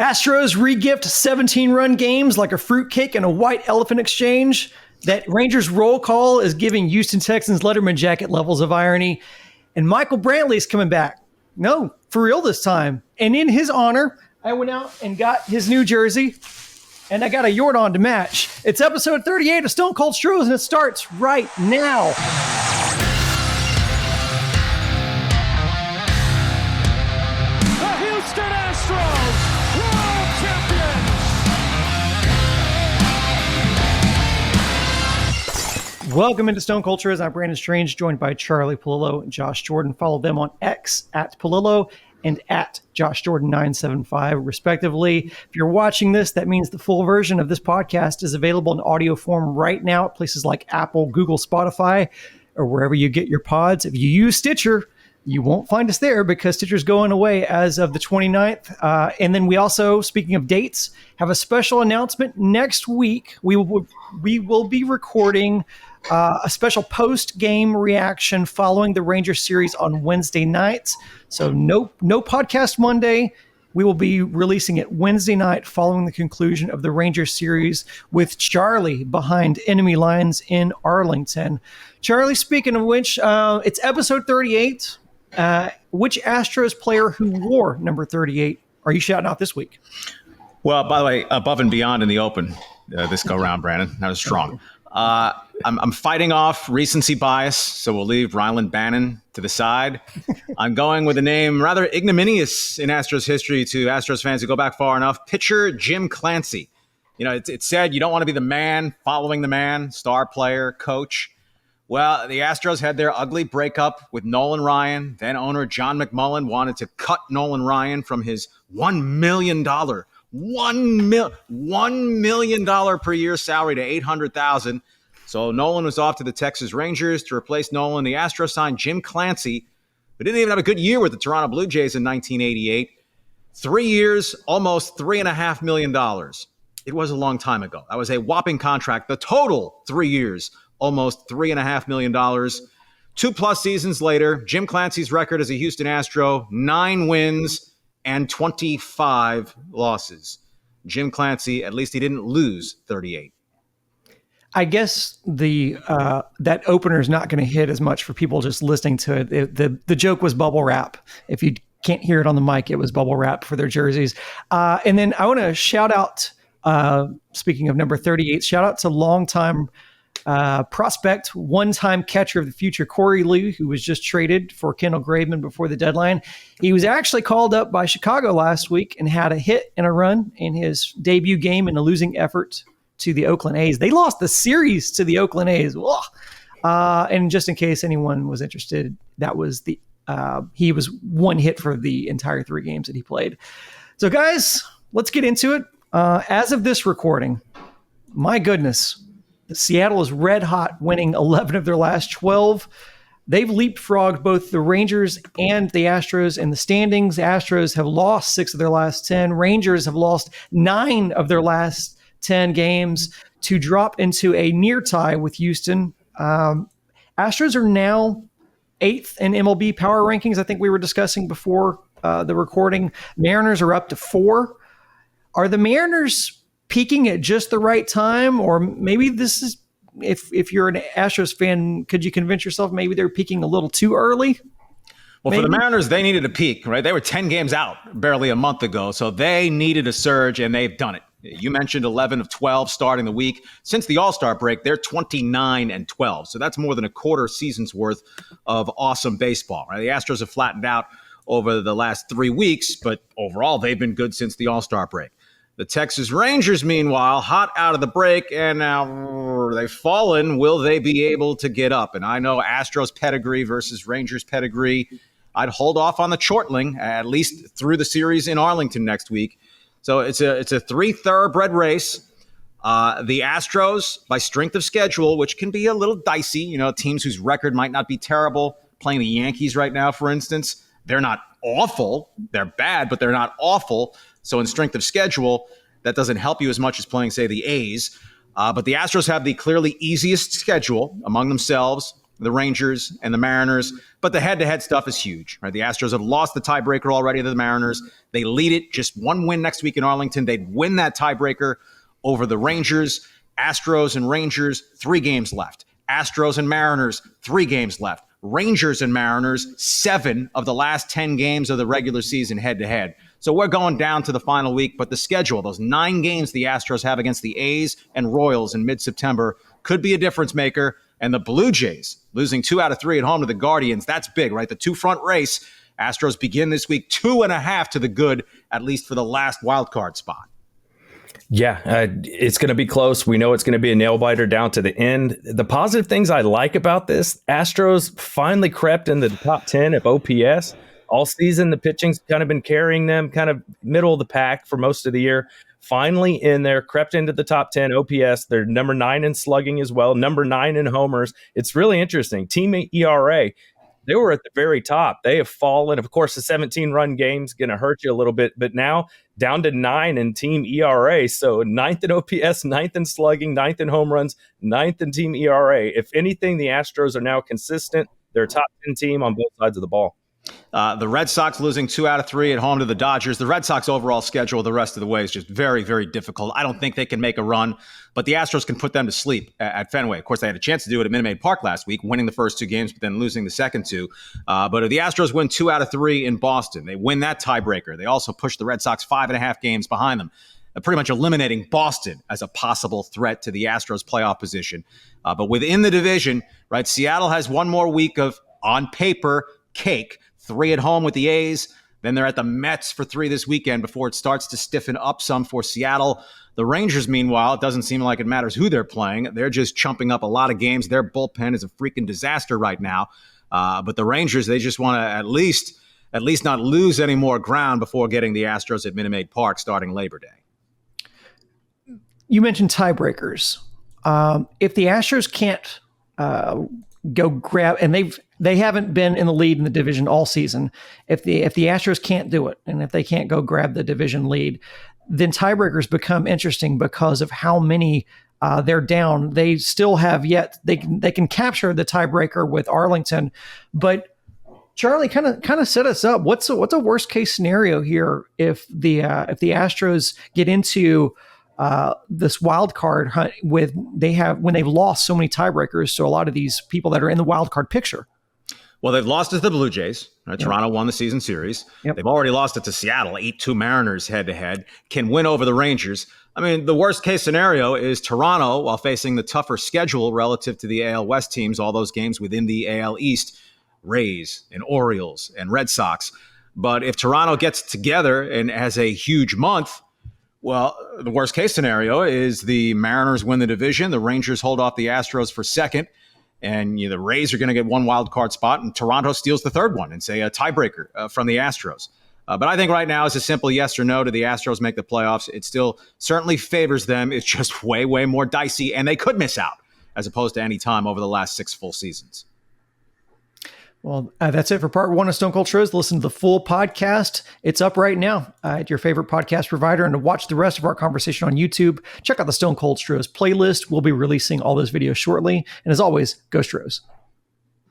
Astros regift 17-run games like a fruitcake and a white elephant exchange. That Rangers roll call is giving Houston Texans Letterman jacket levels of irony. And Michael Brantley's coming back. No, for real this time. And in his honor, I went out and got his new jersey, and I got a Jordan to match. It's episode 38 of Stone Cold Stros, and it starts right now. Astros, world champions! Welcome into Stone Cold Stros. I'm Brandon Strange, joined by Charlie Palillo and Josh Jordan. Follow them on X at Palillo and at Josh Jordan 975, respectively. If you're watching this, that means the full version of this podcast is available in audio form right now at places like Apple, Google, Spotify, or wherever you get your pods. If you use Stitcher, you won't find us there because Stitcher's going away as of the 29th. And then we also, speaking of dates, have a special announcement next week. We will be recording a special post-game reaction following the Rangers series on Wednesday nights. So no podcast Monday. We will be releasing it Wednesday night following the conclusion of the Rangers series with Charlie behind enemy lines in Arlington. Charlie, speaking of which, it's episode 38. Which Astros player who wore number 38 are you shouting out this week? Well, by the way, above and beyond in the open this go round, Brandon. That was strong. I'm fighting off recency bias, so we'll leave Ryland Bannon to the side. I'm going with a name rather ignominious in Astros history to Astros fans who go back far enough. Pitcher Jim Clancy. You know, it's said you don't want to be the man following the man, star player, coach. Well, the Astros had their ugly breakup with Nolan Ryan. Then owner John McMullen wanted to cut Nolan Ryan from his $1 million per year salary to $800,000. So Nolan was off to the Texas Rangers. To replace Nolan, the Astros signed Jim Clancy, who didn't even have a good year with the Toronto Blue Jays in 1988. 3 years, almost $3.5 million. It was a long time ago. That was a whopping contract. The total 3 years, almost $3.5 million. 2+ seasons later, Jim Clancy's record as a Houston Astro, 9 wins and 25 losses. Jim Clancy, at least he didn't lose 38. I guess the that opener is not going to hit as much for people just listening to it. The joke was bubble wrap. If you can't hear it on the mic, it was bubble wrap for their jerseys. And then I want to shout out, speaking of number 38, shout out to longtime prospect, one-time catcher of the future, Corey Lee, who was just traded for Kendall Graveman before the deadline. He was actually called up by Chicago last week and had a hit and a run in his debut game in a losing effort to the Oakland A's. They lost the series to the Oakland A's. And just in case anyone was interested, that was he was one hit for the entire 3 games that he played. So guys, let's get into it. As of this recording, my goodness, Seattle is red hot, winning 11 of their last 12. They've leapfrogged both the Rangers and the Astros in the standings. The Astros have lost 6 of their last 10. Rangers have lost 9 of their last 10 games to drop into a near tie with Houston. Astros are now 8th in MLB power rankings. I think we were discussing before the recording. Mariners are up to 4. Are the Mariners peaking at just the right time? Or maybe this is, if you're an Astros fan, could you convince yourself maybe they're peaking a little too early? Well, maybe? For the Mariners, they needed a peak, right? They were 10 games out barely a month ago, so they needed a surge, and they've done it. You mentioned 11 of 12 starting the week. Since the All-Star break, they're 29-12. So that's more than a quarter season's worth of awesome baseball. Right? The Astros have flattened out over the last 3 weeks, but overall, they've been good since the All-Star break. The Texas Rangers, meanwhile, hot out of the break, and now they've fallen. Will they be able to get up? And I know Astros pedigree versus Rangers pedigree. I'd hold off on the chortling, at least through the series in Arlington next week. So it's a 3 thoroughbred race. The Astros, by strength of schedule, which can be a little dicey, you know, teams whose record might not be terrible, playing the Yankees right now, for instance, they're not awful. They're bad, but they're not awful. So in strength of schedule, that doesn't help you as much as playing, say, the A's. But the Astros have the clearly easiest schedule among themselves the Rangers and the Mariners, but the head-to-head stuff is huge, right? The Astros have lost the tiebreaker already to the Mariners. They lead it, just one win next week in Arlington. They'd win that tiebreaker over the Rangers. Astros and Rangers, 3 games left. Astros and Mariners, 3 games left. Rangers and Mariners, 7 of the last 10 games of the regular season head-to-head. So we're going down to the final week, but the schedule, those 9 games the Astros have against the A's and Royals in mid-September could be a difference maker. And the Blue Jays losing 2 out of 3 at home to the Guardians. That's big, right? The 2-front race. Astros begin this week 2.5 to the good, at least for the last wild card spot. Yeah, it's going to be close. We know it's going to be a nail biter down to the end. The positive things I like about this, Astros finally crept into the top 10 of OPS. All season, the pitching's kind of been carrying them, kind of middle of the pack for most of the year. Finally in there, crept into the top 10 OPS. They're number 9 in slugging as well, number 9 in homers. It's really interesting. Team ERA, they were at the very top. They have fallen. Of course, the 17-run game's going to hurt you a little bit, but now down to 9 in team ERA. So 9th in OPS, 9th in slugging, 9th in home runs, 9th in team ERA. If anything, the Astros are now consistent. They're a top 10 team on both sides of the ball. The Red Sox losing 2 out of 3 at home to the Dodgers. The Red Sox overall schedule the rest of the way is just very, very difficult. I don't think they can make a run, but the Astros can put them to sleep at Fenway. Of course, they had a chance to do it at Minute Maid Park last week, winning the first 2 games, but then losing the second 2. But if the Astros win 2 out of 3 in Boston, they win that tiebreaker. They also push the Red Sox 5.5 games behind them, pretty much eliminating Boston as a possible threat to the Astros playoff position. But within the division, right, Seattle has one more week of, on paper, cake. 3 at home with the A's. Then they're at the Mets for 3 this weekend before it starts to stiffen up some for Seattle. The Rangers, meanwhile, it doesn't seem like it matters who they're playing. They're just chumping up a lot of games. Their bullpen is a freaking disaster right now. But the Rangers, they just want to at least not lose any more ground before getting the Astros at Minute Maid Park starting Labor Day. You mentioned tiebreakers. If the Astros can't go grab, and they haven't been in the lead in the division all season. If the Astros can't do it, and if they can't go grab the division lead, then tiebreakers become interesting because of how many they're down. They still have yet they can capture the tiebreaker with Arlington, but Charlie kind of set us up. What's a worst case scenario here if the Astros get into this wild card hunt when they've lost so many tiebreakers to a lot of these people that are in the wild card picture? Well, they've lost it to the Blue Jays. Right? Yep. Toronto won the season series. Yep. They've already lost it to Seattle, 8-2 Mariners head-to-head, can win over the Rangers. I mean, the worst-case scenario is Toronto, while facing the tougher schedule relative to the AL West teams, all those games within the AL East, Rays and Orioles and Red Sox. But if Toronto gets together and has a huge month, well, the worst-case scenario is the Mariners win the division, the Rangers hold off the Astros for second, and the Rays are going to get one wild card spot, and Toronto steals the third one and say a tiebreaker from the Astros. But I think right now it's a simple yes or no to the Astros make the playoffs. It still certainly favors them. It's just way, way more dicey, and they could miss out as opposed to any time over the last 6 full seasons. Well, that's it for part 1 of Stone Cold Stros. Listen to the full podcast. It's up right now at your favorite podcast provider. And to watch the rest of our conversation on YouTube, check out the Stone Cold Stros playlist. We'll be releasing all those videos shortly. And as always, go Stros.